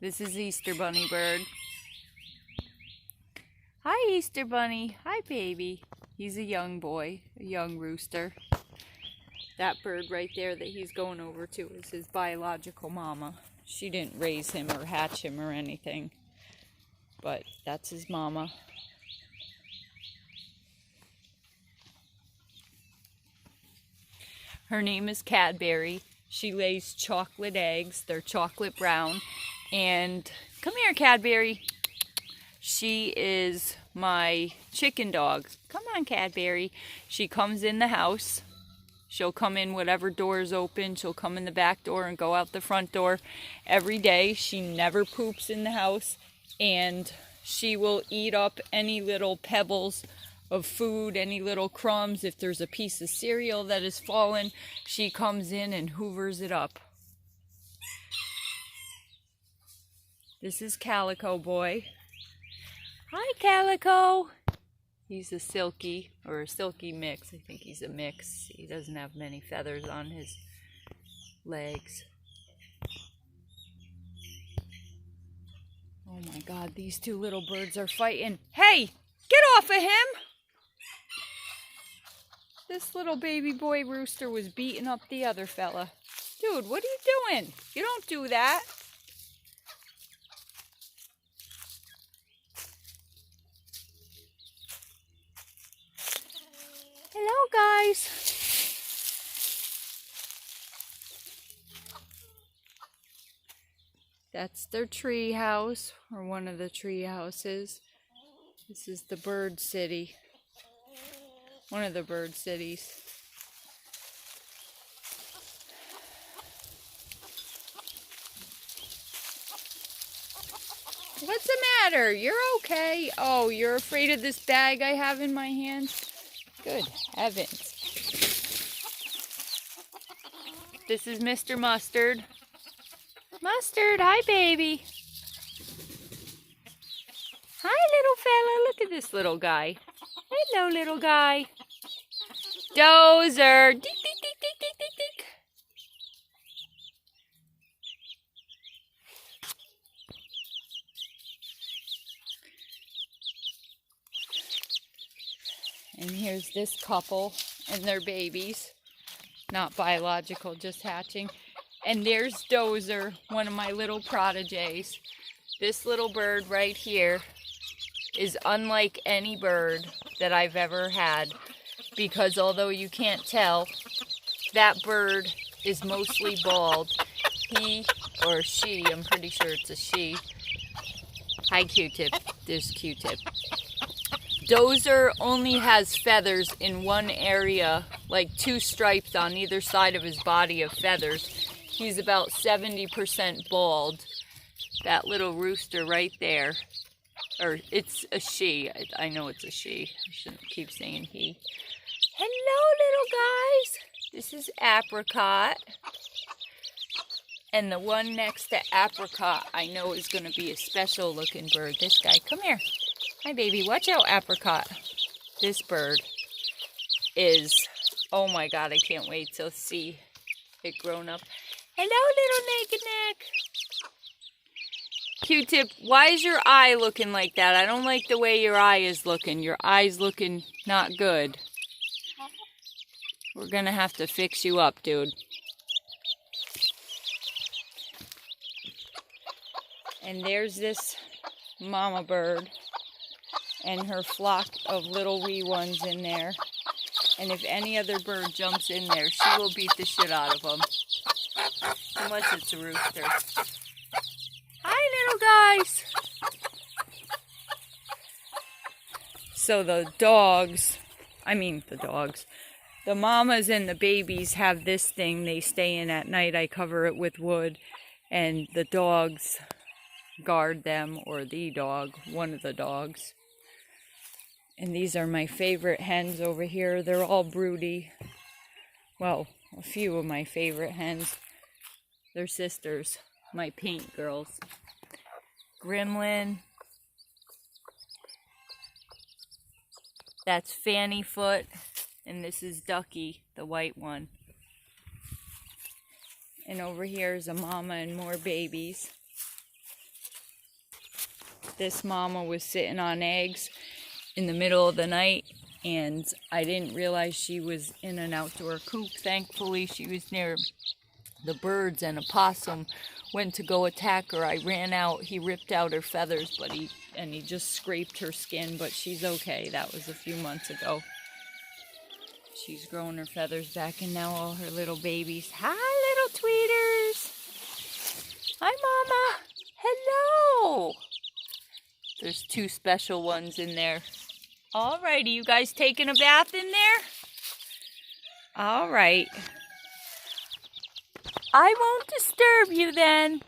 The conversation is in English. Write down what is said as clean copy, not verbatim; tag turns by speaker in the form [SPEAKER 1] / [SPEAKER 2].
[SPEAKER 1] This is Easter Bunny bird. Hi, Easter Bunny. Hi, baby. He's a young boy, a young rooster. That bird right there that he's going over to is his biological mama. She didn't raise him or hatch him or anything, but that's his mama. Her name is Cadbury. She lays chocolate eggs. They're chocolate brown. And come here, Cadbury. She is my chicken dog. Come on, Cadbury. She comes in the house. She'll come in whatever door is open. She'll come in the back door and go out the front door every day. She never poops in the house. And she will eat up any little pebbles of food, any little crumbs. If there's a piece of cereal that has fallen, she comes in and hoovers it up. This is Calico Boy. Hi, Calico. He's a silky mix. I think he's a mix. He doesn't have many feathers on his legs. Oh my God, these two little birds are fighting. Hey, get off of him! This little baby boy rooster was beating up the other fella. Dude, what are you doing? You don't do that. Hello, guys. That's their tree house, or one of the tree houses. This is the bird city. One of the bird cities. What's the matter? You're okay. Oh, you're afraid of this bag I have in my hands? Good heavens. This is Mr. Mustard. Mustard, hi baby. Hi little fella, look at this little guy. Hello little guy. Dozer. Deek, deek, deek, deek, deek, deek, deek. And here's this couple and their babies. Not biological, just hatching. And there's Dozer, one of my little proteges. This little bird right here is unlike any bird that I've ever had, because although you can't tell, that bird is mostly bald. He or she, I'm pretty sure it's a she. Hi Q-Tip, there's Q-Tip. Dozer only has feathers in one area, like 2 stripes on either side of his body of feathers. He's about 70% bald. That little rooster right there, or it's a she. I know it's a she. I shouldn't keep saying he. Hello, little guys. This is Apricot. And the one next to Apricot I know is going to be a special looking bird. This guy, come here. Hi, baby. Watch out, Apricot. This bird is, oh my God, I can't wait to see it grown up. Hello, little naked neck. Q-Tip, why is your eye looking like that? I don't like the way your eye is looking. Your eye's looking not good. We're gonna have to fix you up, dude. And there's this mama bird and her flock of little wee ones in there. And if any other bird jumps in there, she will beat the shit out of them. Unless it's a rooster. Hi, little guys. So the mamas and the babies have this thing they stay in at night. I cover it with wood, and the dogs guard them, or the dog, one of the dogs. And these are my favorite hens over here. They're all broody. Well, a few of my favorite hens. They're sisters, my paint girls. Gremlin. That's Fannyfoot. And this is Ducky, the white one. And over here is a mama and more babies. this mama was sitting on eggs in the middle of the night, and I didn't realize she was in an outdoor coop. Thankfully, she was near the birds, and a possum went to go attack her. I ran out. He ripped out her feathers, but he just scraped her skin, but she's okay. That was a few months ago. She's growing her feathers back, and now all her little babies. Hi, little tweeters. Hi, Mama. Hello. There's 2 special ones in there. Alrighty, you guys taking a bath in there? Alright. I won't disturb you then.